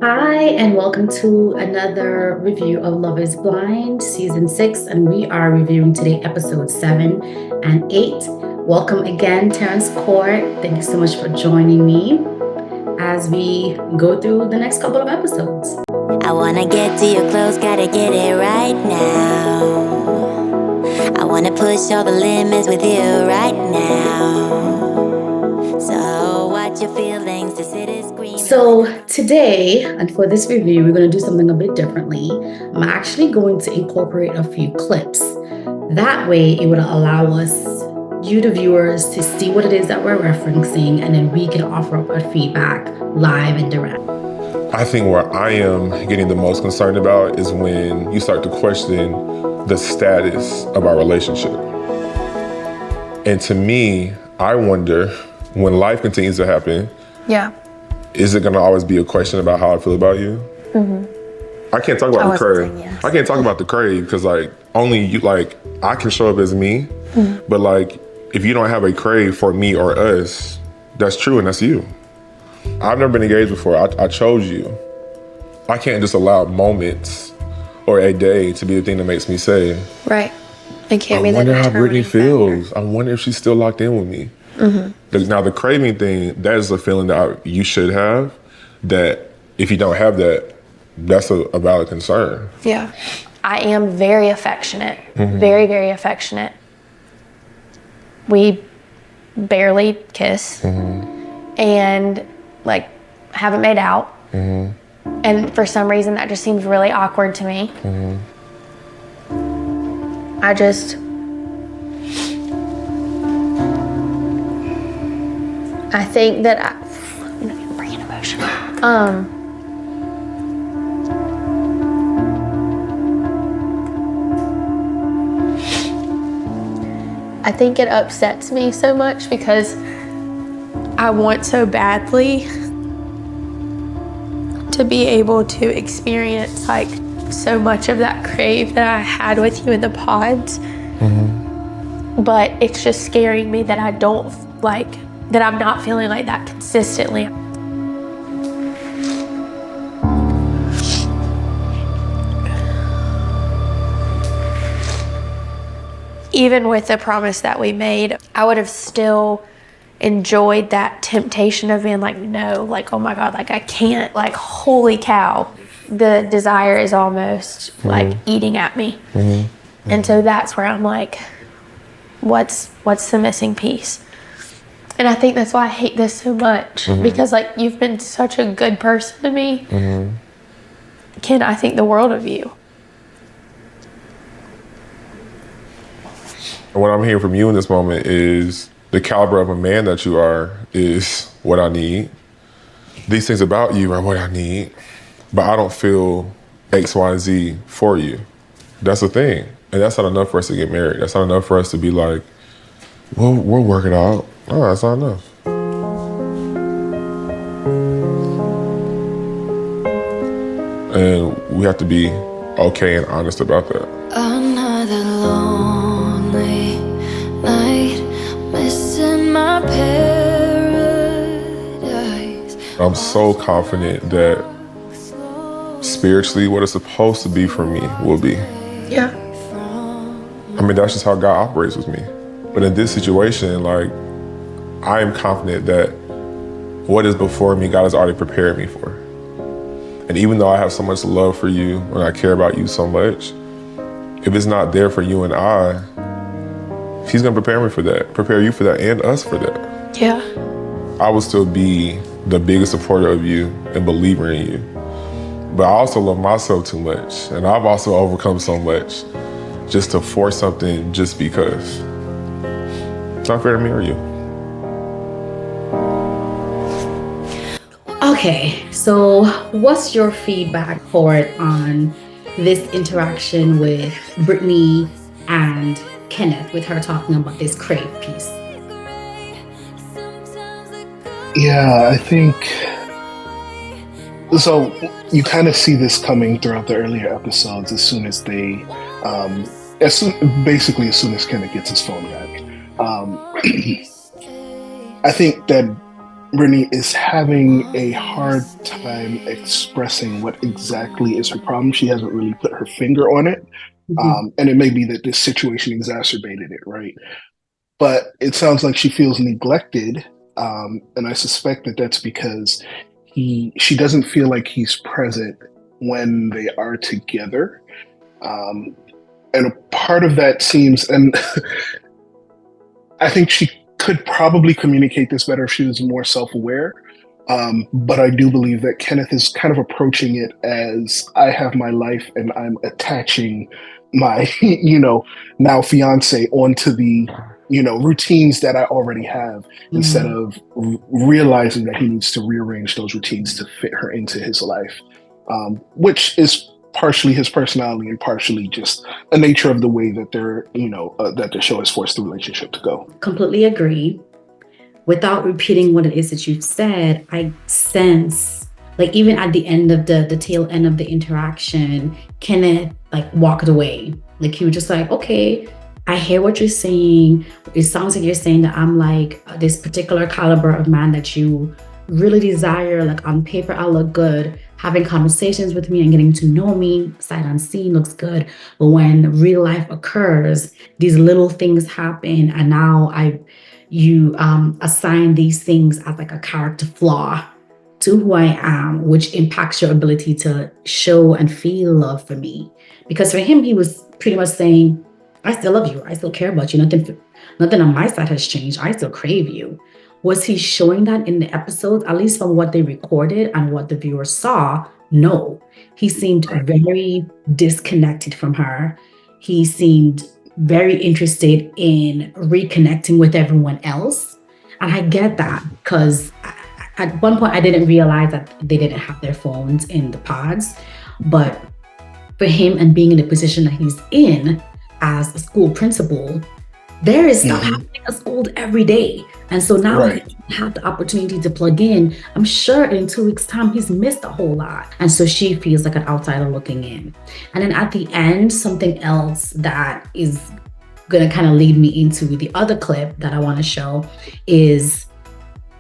Hi, and welcome to another review of Love is Blind, Season 6, and we are reviewing today episodes 7 and 8. Welcome again, Terrence Court. Thank you so much for joining me as we go through the next couple of episodes. I wanna get to your clothes, gotta get it right now. I wanna push all the limits with you right now. So watch your feelings, the city's screaming. So today, and for this review, we're going to do something a bit differently. I'm actually going to incorporate a few clips. That way, it would allow us, you the viewers, to see what it is that we're referencing, and then we can offer up our feedback live and direct. I think where I am getting the most concerned about is when you start to question the status of our relationship. And to me, I wonder, when life continues to happen, is it gonna always be a question about how I feel about you? I can't talk about the crave. Yes. I can't talk about the crave because only you, I can show up as me, but if you don't have a crave for me or us, that's true and that's you. I've never been engaged before. I chose you. I can't just allow moments or a day to be the thing that makes me say, Right. It can't I be that wonder how determining Brittney feels. I wonder if she's still locked in with me. Now the craving thing, that is a feeling that you should have, that if you don't have that, that's a valid concern. Yeah. I am very affectionate. Very, very affectionate. We barely kiss. And haven't made out. And for some reason that just seems really awkward to me. I think that I'm not even bringing emotion. I think it upsets me so much because I want so badly to be able to experience so much of that crave that I had with you in the pods. But it's just scaring me that I don't that I'm not feeling like that consistently. Even with the promise that we made, I would have still enjoyed that temptation of being no, oh my God, I can't, holy cow. The desire is almost eating at me. And so that's where I'm what's the missing piece? And I think that's why I hate this so much, because you've been such a good person to me. Ken, I think the world of you. What I'm hearing from you in this moment is the caliber of a man that you are is what I need. These things about you are what I need, but I don't feel X, Y, and Z for you. That's the thing. And that's not enough for us to get married. That's not enough for us to be we'll work it out. Oh, that's not enough. And we have to be okay and honest about that. Another lonely night, missing my paradise. I'm so confident that spiritually what it's supposed to be for me will be. Yeah. I mean, that's just how God operates with me. But in this situation, I am confident that what is before me, God has already prepared me for. And even though I have so much love for you and I care about you so much, if it's not there for you and I, He's gonna prepare me for that, prepare you for that and us for that. Yeah. I will still be the biggest supporter of you and believer in you. But I also love myself too much. And I've also overcome so much just to force something just because. It's not fair to me or you. Okay, so what's your feedback for it on this interaction with Brittney and Kenneth, with her talking about this crave piece? Yeah, I think so. You kind of see this coming throughout the earlier episodes. As soon as basically as soon as Kenneth gets his phone back, I think that Brittney is having a hard time expressing what exactly is her problem. She hasn't really put her finger on it. Mhm. And it may be that this situation exacerbated it, right? But it sounds like she feels neglected. And I suspect that that's because she doesn't feel like he's present when they are together. Um, and a part of that seems, and I think she could probably communicate this better if she was more self-aware. But I do believe that Kenneth is kind of approaching it as I have my life and I'm attaching my, now fiance onto the, routines that I already have instead Mhm. of realizing that he needs to rearrange those routines to fit her into his life, which is partially his personality and partially just a nature of the way that that the show has forced the relationship to go. Completely agree. Without repeating what it is that you've said, I sense, like, even at the end of the tail end of the interaction, Kenneth like walked away. Like he was just like, okay, I hear what you're saying. It sounds like you're saying that I'm like this particular caliber of man that you really desire. Like on paper, I look good. Having conversations with me and getting to know me, sight unseen, looks good. But when real life occurs, these little things happen, and now you assign these things as like a character flaw to who I am, which impacts your ability to show and feel love for me. Because for him, he was pretty much saying, I still love you. I still care about you. Nothing on my side has changed. I still crave you. Was he showing that in the episodes, at least from what they recorded and what the viewers saw? No. He seemed Right. very disconnected from her. He seemed very interested in reconnecting with everyone else. And I get that because at one point I didn't realize that they didn't have their phones in the pods. But for him and being in the position that he's in as a school principal, there is stuff Mhm. happening at school every day. And so now he Right. had the opportunity to plug in. I'm sure in 2 weeks' time, he's missed a whole lot. And so she feels like an outsider looking in. And then at the end, something else that is going to kind of lead me into the other clip that I want to show is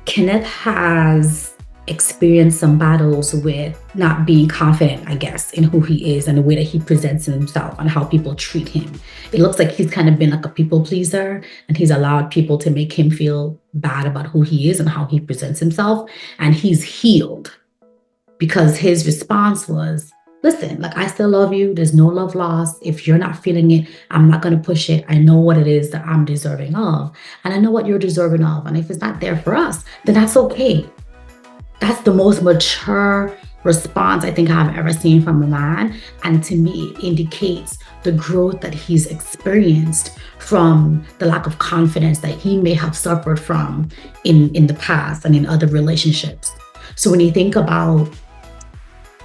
Kenneth has experienced some battles with not being confident, I guess, in who he is and the way that he presents himself and how people treat him. It looks like he's kind of been like a people pleaser and he's allowed people to make him feel bad about who he is and how he presents himself. And he's healed because his response was, listen, like I still love you. There's no love lost. If you're not feeling it, I'm not going to push it. I know what it is that I'm deserving of, and I know what you're deserving of. And if it's not there for us, then that's okay. That's the most mature response I think I've ever seen from a man. And to me, it indicates the growth that he's experienced from the lack of confidence that he may have suffered from in the past and in other relationships. So when you think about,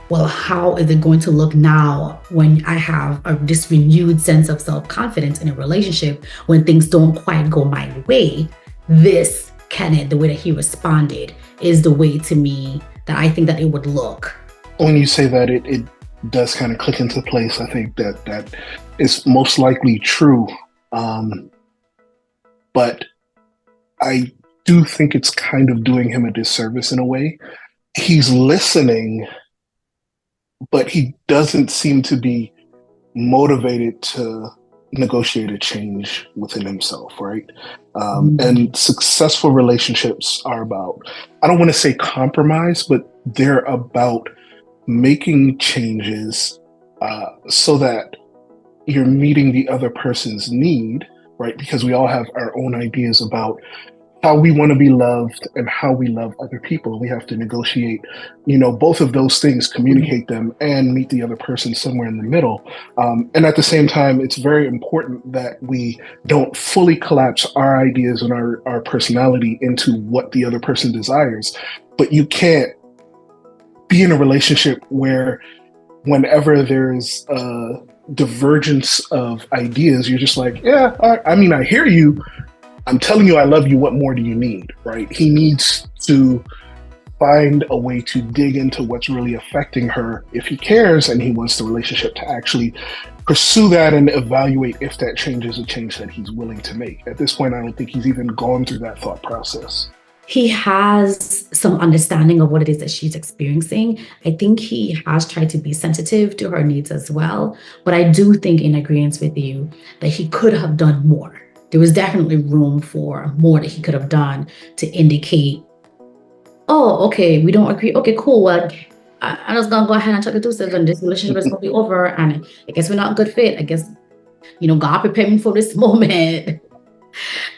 well, how is it going to look now when I have this renewed sense of self-confidence in a relationship when things don't quite go my way? This Kenneth, the way that he responded, is the way to me that I think that it would look. When you say that, it does kind of click into place. I think that is most likely true. But I do think it's kind of doing him a disservice in a way. He's listening, but he doesn't seem to be motivated to negotiate a change within himself, right? And successful relationships are about, I don't want to say compromise, but they're about making changes so that you're meeting the other person's need, right? Because we all have our own ideas about how we want to be loved and how we love other people. We have to negotiate, both of those things, communicate them, and meet the other person somewhere in the middle. And at the same time, it's very important that we don't fully collapse our ideas and our personality into what the other person desires. But you can't be in a relationship where whenever there's a divergence of ideas, you're just like, yeah, I mean, I hear you. I'm telling you I love you. What more do you need, right? He needs to find a way to dig into what's really affecting her if he cares and he wants the relationship to actually pursue that and evaluate if that change is a change that he's willing to make. At this point, I don't think he's even gone through that thought process. he has some understanding of what it is that she's experiencing. I think he has tried to be sensitive to her needs as well. But I do think, in agreement with you, that he could have done more. There was definitely room for more that he could have done to indicate, oh, okay, we don't agree. Okay, cool. Well, I'm just gonna go ahead and check the two steps, and this relationship is gonna be over. And I guess we're not a good fit. I guess, God prepared me for this moment.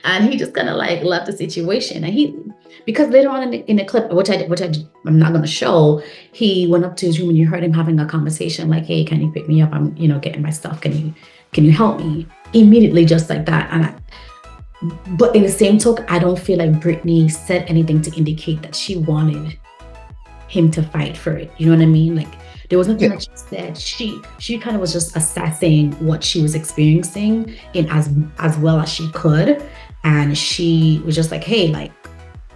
And he just kind of like left the situation. And because later on in the clip, which I'm not going to show, he went up to his room and you heard him having a conversation like, "Hey, can you pick me up? I'm, getting my stuff. Can you help me?" Immediately, just like that. But in the same token, I don't feel like Brittney said anything to indicate that she wanted him to fight for it. You know what I mean? Like, there was nothing that she said. She kind of was just assessing what she was experiencing in as well as she could. And she was just like, "Hey, like,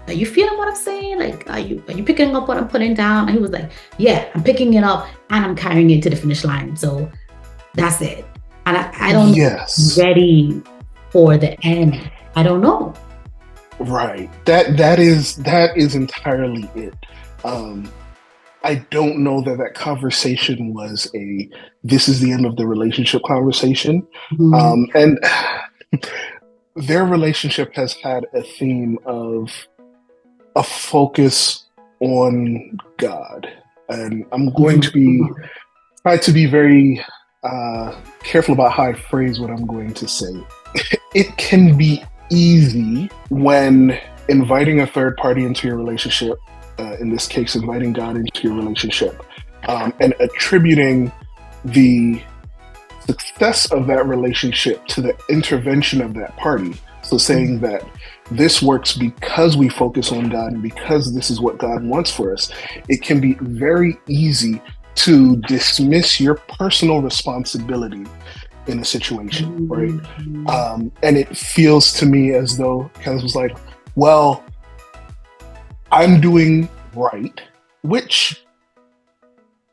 are you feeling what I'm saying? Like, are you picking up what I'm putting down?" And he was like, "Yeah, I'm picking it up and I'm carrying it to the finish line. So that's it." And I don't know if I'm ready for the end. I don't know. Right. That is entirely it. I don't know that conversation was this is the end of the relationship conversation. And their relationship has had a theme of a focus on God. And I'm going to try to be very careful about how I phrase what I'm going to say. It can be easy when inviting a third party into your relationship, in this case, inviting God into your relationship, and attributing the success of that relationship to the intervention of that party. So saying that this works because we focus on God and because this is what God wants for us, it can be very easy to dismiss your personal responsibility in a situation, right? And it feels to me as though Kenneth was like, well, I'm doing right, which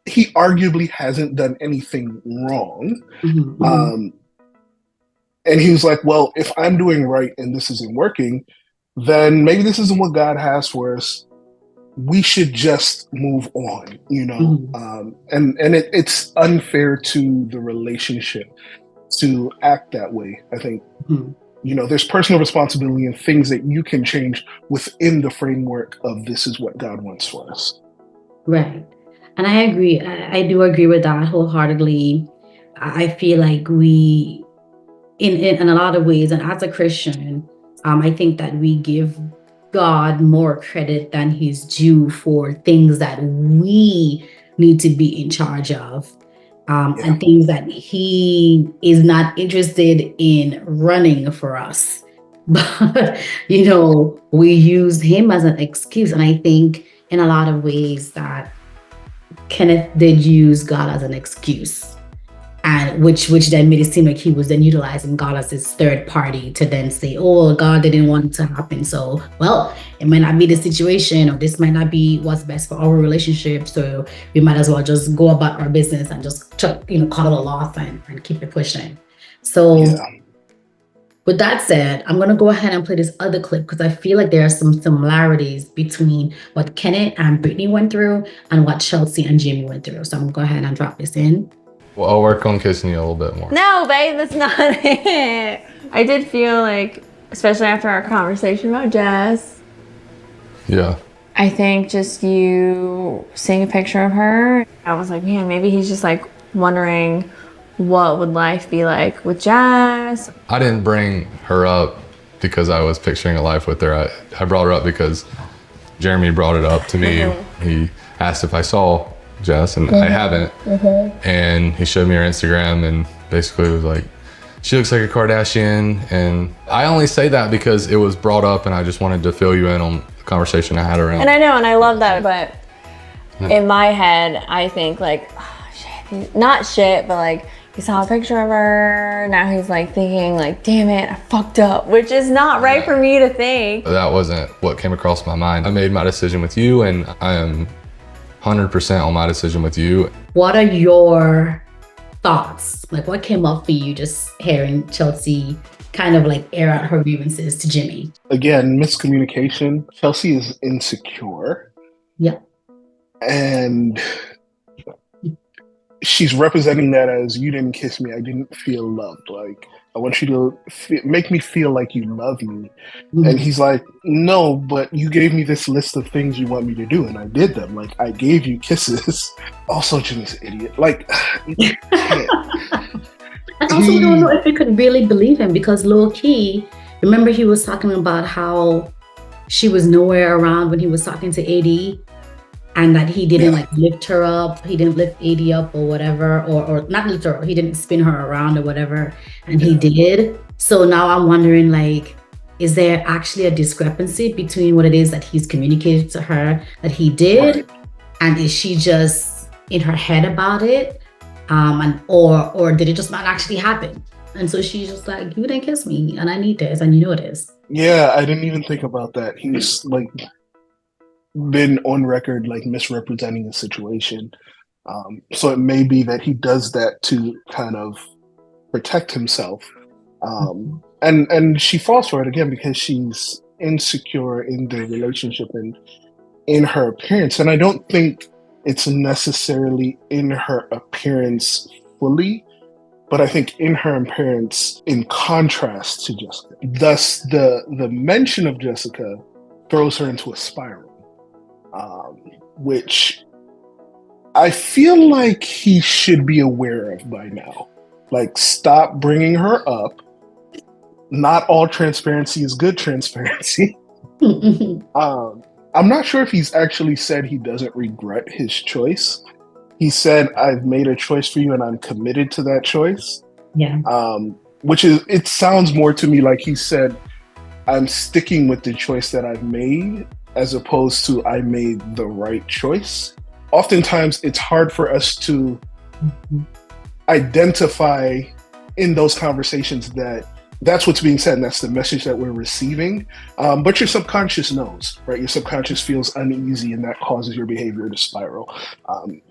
he arguably hasn't done anything wrong. And he was like, well, if I'm doing right and this isn't working, then maybe this isn't what God has for us. We should just move on, and it's unfair to the relationship to act that way. I think, there's personal responsibility and things that you can change within the framework of this is what God wants for us. Right. And I agree. I do agree with that wholeheartedly. I feel like we, in a lot of ways, and as a Christian, I think that we give God more credit than he's due for things that we need to be in charge of. And things that he is not interested in running for us. But, we use him as an excuse. And I think in a lot of ways that Kenneth did use God as an excuse. And which then made it seem like he was then utilizing God as his third party to then say, "Oh, God didn't want it to happen. So, well, it might not be the situation, or this might not be what's best for our relationship. So we might as well just go about our business and just call it a loss and keep it pushing." So with that said, I'm going to go ahead and play this other clip because I feel like there are some similarities between what Kenneth and Brittney went through and what Chelse and Jimmy went through. So I'm going to go ahead and drop this in. Well, I'll work on kissing you a little bit more. No, babe, that's not it. I did feel like, especially after our conversation about Jess. Yeah. I think just you seeing a picture of her, I was like, man, maybe he's just like wondering what would life be like with Jess. I didn't bring her up because I was picturing a life with her. I brought her up because Jeremy brought it up to me. He asked if I saw Jess, and I haven't. And he showed me her Instagram and basically was like, she looks like a Kardashian. And I only say that because it was brought up and I just wanted to fill you in on the conversation I had around. And I know, and I love that, but in my head, I think like, oh, shit. Not shit, but like, he saw a picture of her, now he's like thinking like, damn it, I fucked up, which is not right for me to think. That wasn't what came across my mind. I made my decision with you, and I am 100% on my decision with you. What are your thoughts? Like, what came up for you just hearing Chelse kind of like air out her grievances to Jimmy. Again, miscommunication. Chelsea is insecure. Yep. And she's representing that as, you didn't kiss me, I didn't feel loved. Like, I want you to make me feel like you love me. Mhm. And he's like, no, but you gave me this list of things you want me to do, and I did them. Like, I gave you kisses. Also, Jimmy's an idiot. Like, you can't. I also don't know if we could really believe him, because low key, remember he was talking about how she was nowhere around when he was talking to AD, and that he didn't like lift her up, he didn't lift AD up or whatever, or not lift her up, he didn't spin her around or whatever, and he did. So now I'm wondering, like, is there actually a discrepancy between what it is that he's communicated to her that he did, and is she just in her head about it, or did it just not actually happen? And so she's just like, you didn't kiss me, and I need this, and you know it is. Yeah, I didn't even think about that. He's like been on record like misrepresenting the situation. So it may be that he does that to kind of protect himself. And she falls for it again because she's insecure in their relationship and in her appearance. And I don't think it's necessarily in her appearance fully, but I think in her appearance in contrast to Jessica. Thus, the mention of Jessica throws her into a spiral, which I feel like he should be aware of by now. Like, stop bringing her up. Not all transparency is good transparency. I'm not sure if he's actually said he doesn't regret his choice. He said, I've made a choice for you and I'm committed to that choice. Yeah. Which is, it sounds more to me like he said, I'm sticking with the choice that I've made, as opposed to I made the right choice. Oftentimes, it's hard for us to identify in those conversations that that's what's being said and that's the message that we're receiving. But your subconscious knows, right? Your subconscious feels uneasy and that causes your behavior to spiral.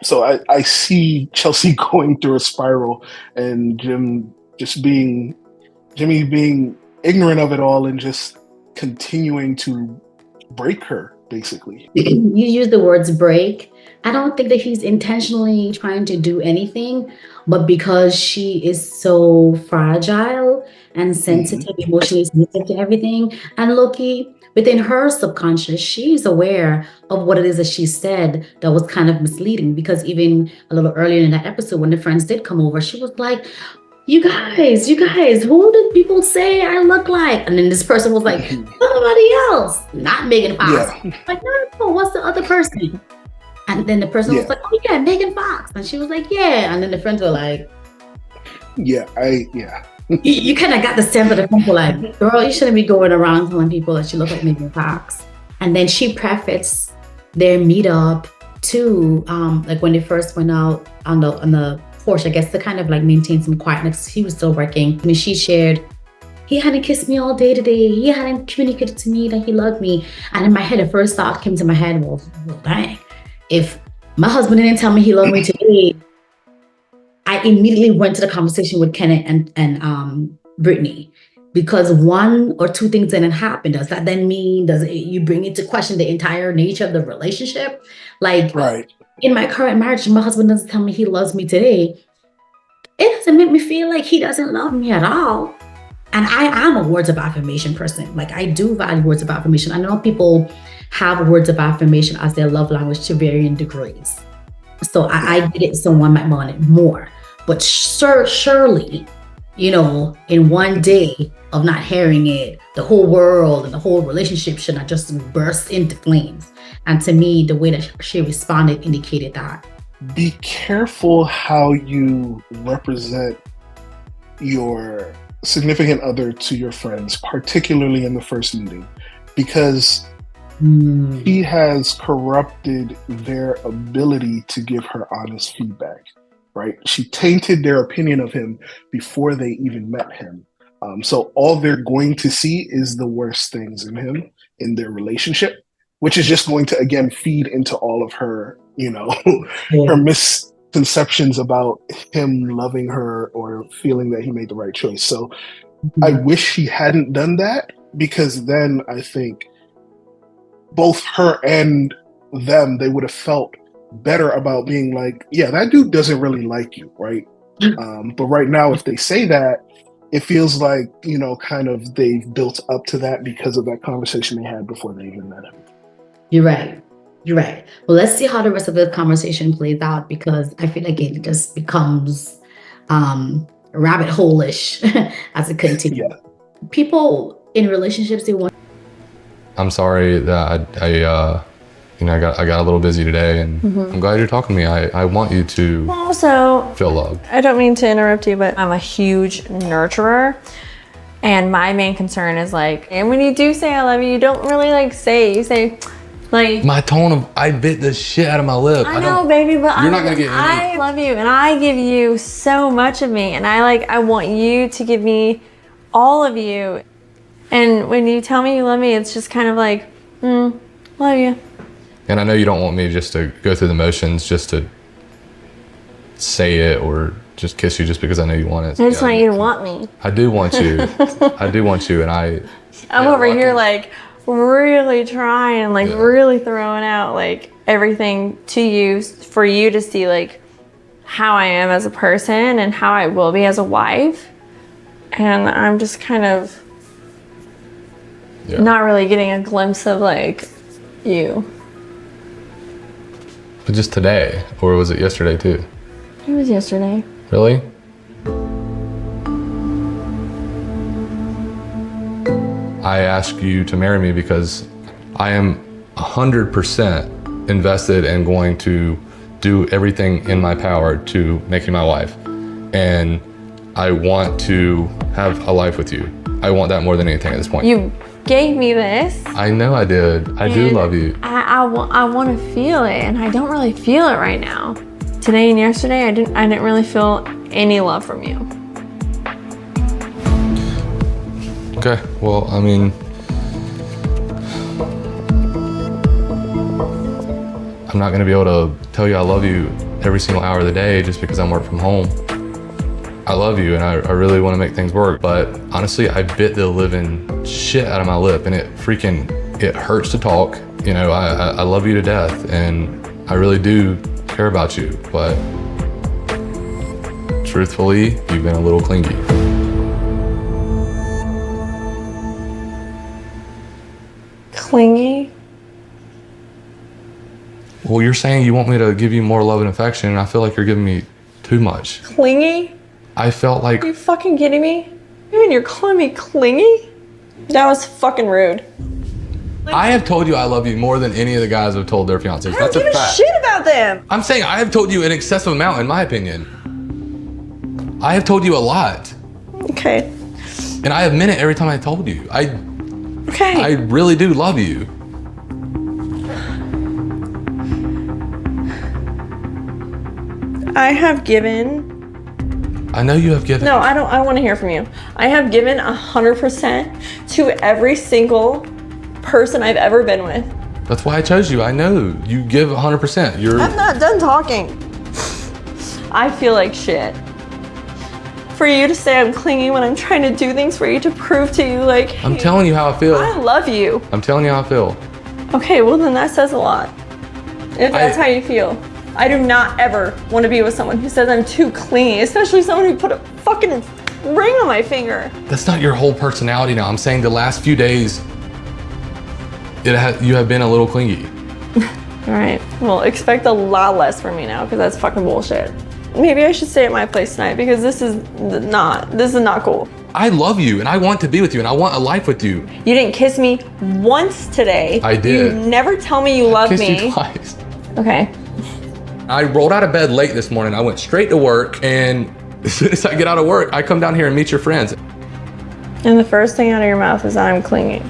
So I see Chelsea going through a spiral and Jimmy being ignorant of it all and just continuing to break her, basically. You use the words break. I don't think that he's intentionally trying to do anything, but because she is so fragile and sensitive, emotionally sensitive to everything, and Loki, within her subconscious, she's aware of what it is that she said that was kind of misleading. Because even a little earlier in that episode, when the friends did come over, she was like, you guys, who did people say I look like? And then this person was like, somebody else, not Megan Fox. Yeah. Like, no, what's the other person? And then the person was like, oh yeah, Megan Fox. And she was like, yeah. And then the friends were like, yeah. You kind of got the sense of the people like, girl, you shouldn't be going around telling people that you look like Megan Fox. And then she prefaced their meetup to, like when they first went out on the porch, I guess, to kind of like maintain some quietness. He was still working. I mean, she shared, he hadn't kissed me all day today. He hadn't communicated to me that he loved me. And in my head, the first thought came to my head, well dang, if my husband didn't tell me he loved me today, I immediately went to the conversation with Kenneth and Brittney, because one or two things didn't happen. Does that then mean, you bring into question the entire nature of the relationship? Like, right. In my current marriage, my husband doesn't tell me he loves me today. It doesn't make me feel like he doesn't love me at all. And I am a words of affirmation person. Like, I do value words of affirmation. I know people have words of affirmation as their love language to varying degrees. So I get it, someone might want it more. But surely, in one day of not hearing it, the whole world and the whole relationship should not just burst into flames. And to me, the way that she responded indicated that. Be careful how you represent your significant other to your friends, particularly in the first meeting, because he has corrupted their ability to give her honest feedback, right? She tainted their opinion of him before they even met him. So all they're going to see is the worst things in him, in their relationship, which is just going to, again, feed into all of her, her misconceptions about him loving her or feeling that he made the right choice. So I wish she hadn't done that, because then I think both her and them, they would have felt better about being like, yeah, that dude doesn't really like you, right? But right now, if they say that, it feels like, you know, kind of they've built up to that because of that conversation they had before they even met him. You're right. You're right. Well, let's see how the rest of the conversation plays out, because I feel like it just becomes rabbit hole-ish as it continues. Yeah. People in relationships, they want. I'm sorry that I got a little busy today, and I'm glad you're talking to me. I want you to Also, feel loved. I don't mean to interrupt you, but I'm a huge nurturer. And my main concern is like, and when you do say I love you, you don't really like say, you say like. My tone of, I bit the shit out of my lip. I know, baby, but You're not gonna get any. I love you, and I give you so much of me, and I want you to give me all of you. And when you tell me you love me, it's just kind of like, love you. And I know you don't want me just to go through the motions, just to say it or just kiss you just because I know you want it. I just want you to want me. I do want you. I do want you, and I'm over here like really trying, like really throwing out like everything to you for you to see like how I am as a person and how I will be as a wife. And I'm just kind of not really getting a glimpse of like you. But just today, or was it yesterday too? It was yesterday. Really? I ask you to marry me because I am 100% invested and going to do everything in my power to make you my wife. And I want to have a life with you. I want that more than anything at this point. You gave me this. I know I did. I do love you. I want to feel it, and I don't really feel it right now. Today and yesterday, I didn't really feel any love from you. Okay, well, I mean, I'm not gonna be able to tell you I love you every single hour of the day just because I'm working from home. I love you, and I really wanna make things work, but honestly, I bit the living shit out of my lip, and it hurts to talk. You know, I love you to death, and I really do care about you, but truthfully, you've been a little clingy. Clingy? Well, you're saying you want me to give you more love and affection, and I feel like you're giving me too much. Clingy? I felt like... Are you fucking kidding me? You mean you're calling me clingy? That was fucking rude. I have told you I love you more than any of the guys have told their fiancés. I That's don't a give a fact. shit about them. I'm saying I have told you an excessive amount, in my opinion. I have told you a lot. Okay. And I have meant it every time I told you. I Okay. really do love you. I have given. I know you have given. No, I don't want to hear from you. I have given 100% to every single person I've ever been with. That's why I chose you. I know you give 100%. I'm not done talking. I feel like shit. For you to say I'm clingy when I'm trying to do things for you to prove to you, like, hey, I'm telling you how I feel. I love you. I'm telling you how I feel. Okay, well then that says a lot. If that's how you feel. I do not ever want to be with someone who says I'm too clingy, especially someone who put a fucking ring on my finger. That's not your whole personality now. I'm saying the last few days, you have been a little clingy. All right, well, expect a lot less from me now because that's fucking bullshit. Maybe I should stay at my place tonight because this is not cool. I love you and I want to be with you and I want a life with you. You didn't kiss me once today. I did. You never tell me you love I kissed me. you twice. Okay. I rolled out of bed late this morning. I went straight to work, and as soon as I get out of work, I come down here and meet your friends. And the first thing out of your mouth is I'm clingy.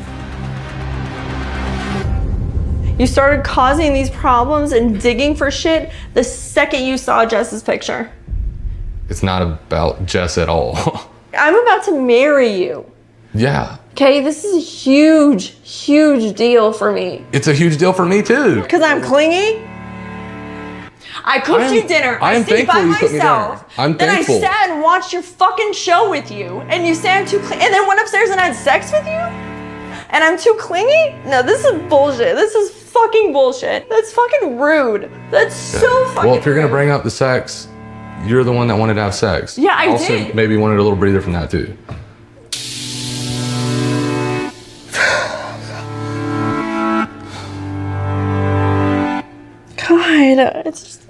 You started causing these problems and digging for shit the second you saw Jess's picture. It's not about Jess at all. I'm about to marry you. Yeah. Okay, this is a huge, huge deal for me. It's a huge deal for me too. Because I'm clingy? I cooked you dinner. I am stayed by thankful you cooked me myself. dinner. I'm then thankful. I sat and watched your fucking show with you, and you say I'm too clingy, and then went upstairs and had sex with you, and I'm too clingy? No, this is bullshit. This is fucking bullshit. That's fucking rude. That's so fucking Well, if you're gonna rude. bring up the sex, you're the one that wanted to have sex. Yeah, I also did. maybe wanted a little breather from that too. God, it's just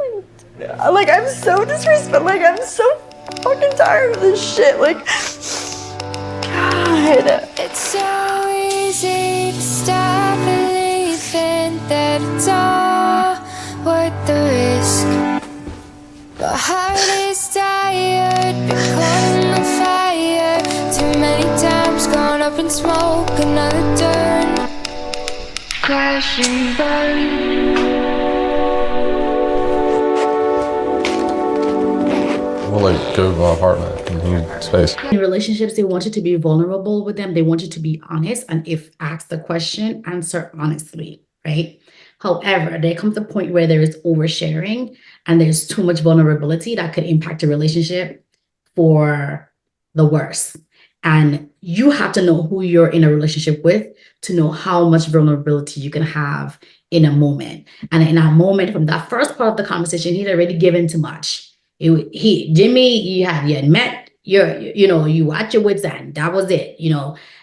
like I'm so disrespectful. Like I'm so fucking tired of this shit. Like, God. It's so easy to stop believing that it's all worth the risk. My heart is tired, been caught in the fire. Too many times gone up in smoke, another turn. Crash and burn. We'll like go to my apartment and you need space. In relationships, they want you to be vulnerable with them. They want you to be honest. And if asked the question, answer honestly, right? However, there comes a point where there is oversharing and there's too much vulnerability that could impact a relationship for the worse. And you have to know who you're in a relationship with to know how much vulnerability you can have in a moment. And in that moment, from that first part of the conversation, he'd already given too much. Jimmy, you had met you watch your wits end. That was it,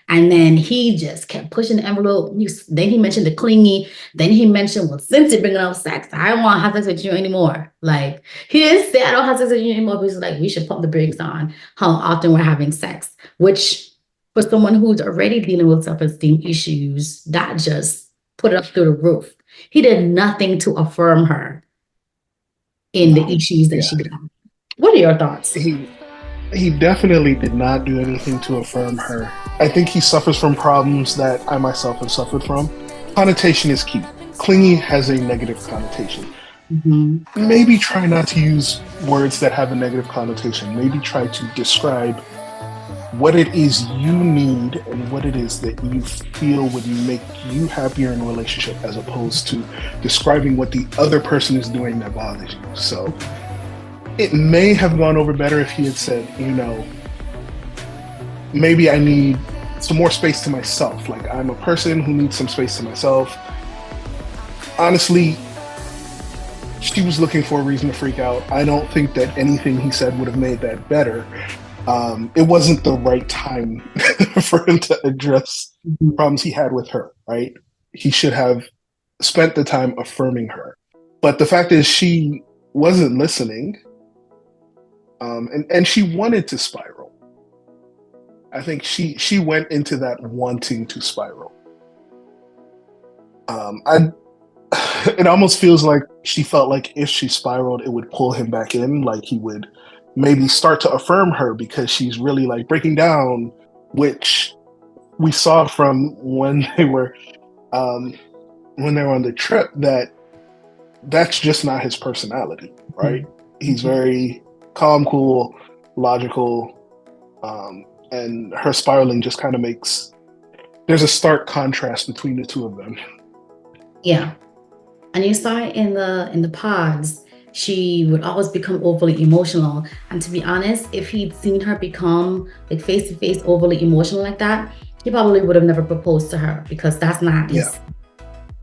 And then he just kept pushing the envelope. Then he mentioned the clingy. Then he mentioned, well, since you're bringing up sex, I don't want to have sex with you anymore. Like, he didn't say I don't have sex with you anymore. But he's like, we should pump the brakes on how often we're having sex. Which, for someone who's already dealing with self-esteem issues, that just put it up through the roof. He did nothing to affirm her in the issues that she had. What are your thoughts? He definitely did not do anything to affirm her. I think he suffers from problems that I myself have suffered from. Connotation is key. Clingy has a negative connotation. Mm-hmm. Maybe try not to use words that have a negative connotation. Maybe try to describe what it is you need and what it is that you feel would make you happier in a relationship, as opposed to describing what the other person is doing that bothers you. So it may have gone over better if he had said, maybe I need some more space to myself. Like, I'm a person who needs some space to myself. Honestly, she was looking for a reason to freak out. I don't think that anything he said would have made that better. It wasn't the right time for him to address the problems he had with her, right? He should have spent the time affirming her. But the fact is, she wasn't listening, and she wanted to spiral. I think she went into that wanting to spiral. It almost feels like she felt like if she spiraled, it would pull him back in, like he would maybe start to affirm her because she's really like breaking down, which we saw from when they were on the trip, that's just not his personality, right? He's very calm, cool, logical, and her spiraling just kind of there's a stark contrast between the two of them. Yeah. And you saw it in the pods. She would always become overly emotional. And to be honest, if he'd seen her become like face to face overly emotional like that, he probably would have never proposed to her, because that's not his.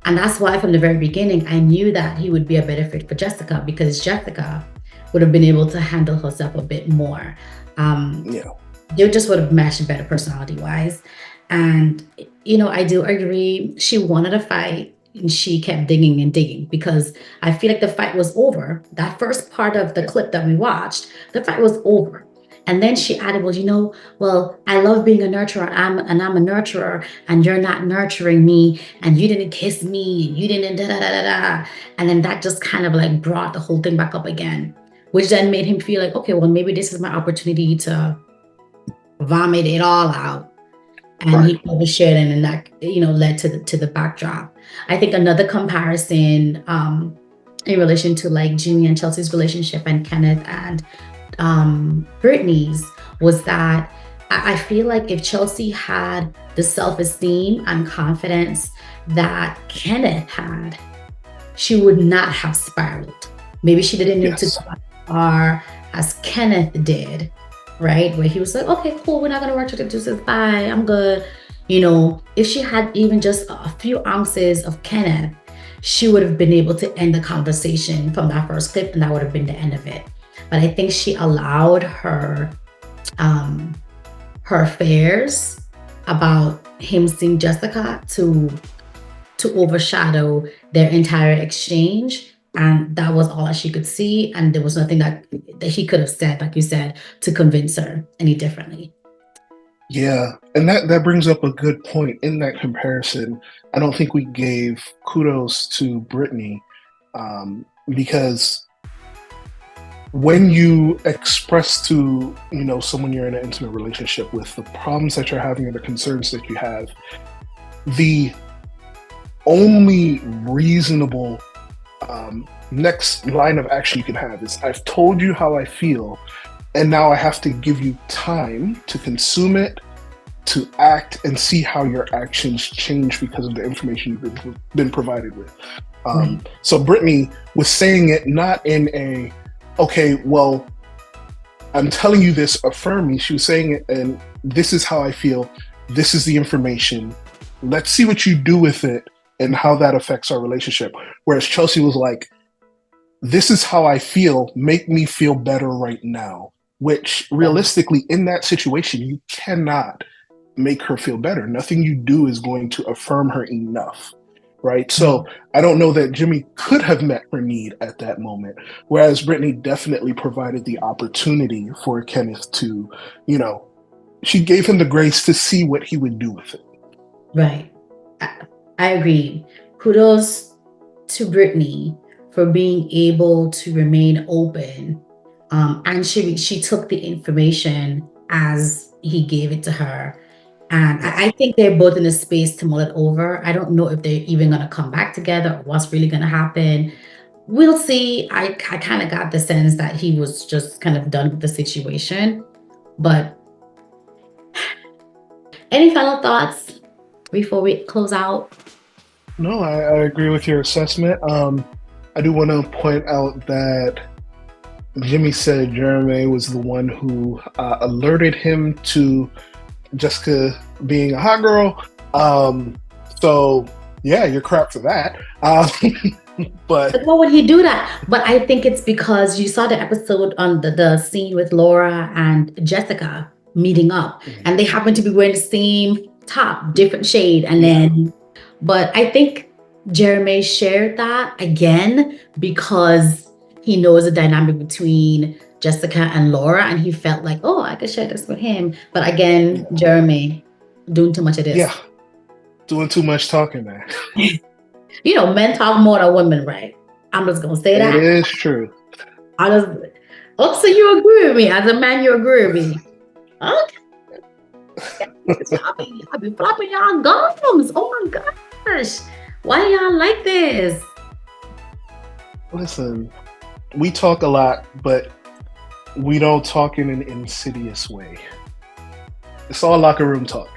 And that's why from the very beginning, I knew that he would be a better fit for Jessica, because Jessica would have been able to handle herself a bit more. They just would have matched better personality wise. And, I do agree. She wanted a fight. And she kept digging and digging, because I feel like the fight was over. That first part of the clip that we watched, the fight was over. And then she added, well, I love being a nurturer. I'm a nurturer, and you're not nurturing me, and you didn't kiss me, and you didn't da da da da da. And then that just kind of like brought the whole thing back up again, which then made him feel like, okay, well, maybe this is my opportunity to vomit it all out. And he overshared, and that led to the backdrop. I think another comparison in relation to like Jimmy and Chelsea's relationship and Kenneth and Brittney's was that I feel like if Chelsea had the self-esteem and confidence that Kenneth had, she would not have spiraled. Maybe she didn't need to Yes. go as far as Kenneth did, right? Where he was like, okay, cool, we're not gonna work to the deuces, bye, I'm good. You know, if she had even just a few ounces of Kenneth, she would have been able to end the conversation from that first clip, and that would have been the end of it. But I think she allowed her fears about him seeing Jessica to overshadow their entire exchange, and that was all that she could see, and there was nothing that he could have said, like you said, to convince her any differently. Yeah, and that brings up a good point in that comparison. I don't think we gave kudos to Brittney, because when you express to someone you're in an intimate relationship with the problems that you're having or the concerns that you have, the only reasonable next line of action you can have is, I've told you how I feel, and now I have to give you time to consume it, to act, and see how your actions change because of the information you've been provided with. So Brittney was saying it not in a, okay, well, I'm telling you this, affirm me. She was saying it, and this is how I feel. This is the information. Let's see what you do with it and how that affects our relationship. Whereas Chelsea was like, this is how I feel. Make me feel better right now. Which realistically, in that situation, you cannot make her feel better. Nothing you do is going to affirm her enough. Right. So I don't know that Jimmy could have met her need at that moment. Whereas Brittney definitely provided the opportunity for Kenneth to, she gave him the grace to see what he would do with it. Right. I agree. Kudos to Brittney for being able to remain open. And she took the information as he gave it to her. And I think they're both in a space to mull it over. I don't know if they're even going to come back together or what's really going to happen. We'll see. I kind of got the sense that he was just kind of done with the situation. But any final thoughts before we close out? No, I agree with your assessment. I do want to point out that Jimmy said Jeremy was the one who alerted him to Jessica being a hot girl. So yeah, you're crap for that. But why would he do that? But I think it's because you saw the episode on the scene with Laura and Jessica meeting up, and they happen to be wearing the same top, different shade, and then. But I think Jeremy shared that again because he knows the dynamic between Jessica and Laura, and he felt like, oh, I could share this with him. But again, Jeremy doing too much of this. Yeah, doing too much talking, man. Men talk more than women, right? I'm just gonna say that. It is true. So you agree with me? As a man, you agree with me? Okay. I'll be flopping y'all gums. Oh my gosh. Why y'all like this? Listen, we talk a lot, but we don't talk in an insidious way. It's all locker room talk.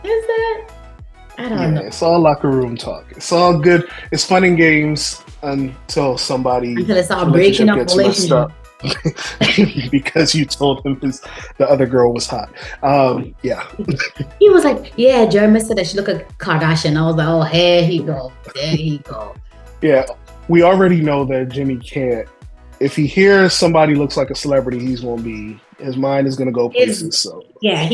Is it? I don't know. It's all locker room talk. It's all good. It's fun and games until it's all breaking up relationship. Because you told him the other girl was hot. Yeah. He was like, yeah, Jeremy said that she looked like Kardashian. I was like, oh, there he go. Yeah, we already know that Jimmy can't. If he hears somebody looks like a celebrity, his mind is gonna go places. So yeah,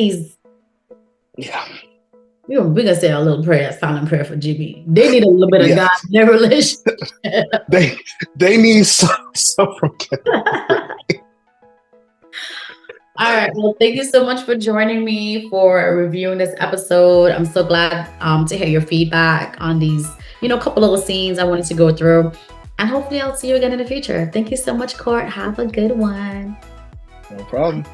we're gonna say a little prayer, silent prayer for Jimmy. They need a little bit of God in their relationship. they need some from Kevin. All right. Well, thank you so much for joining me for reviewing this episode. I'm so glad to hear your feedback on these, couple little scenes I wanted to go through. And hopefully I'll see you again in the future. Thank you so much, Court. Have a good one. No problem.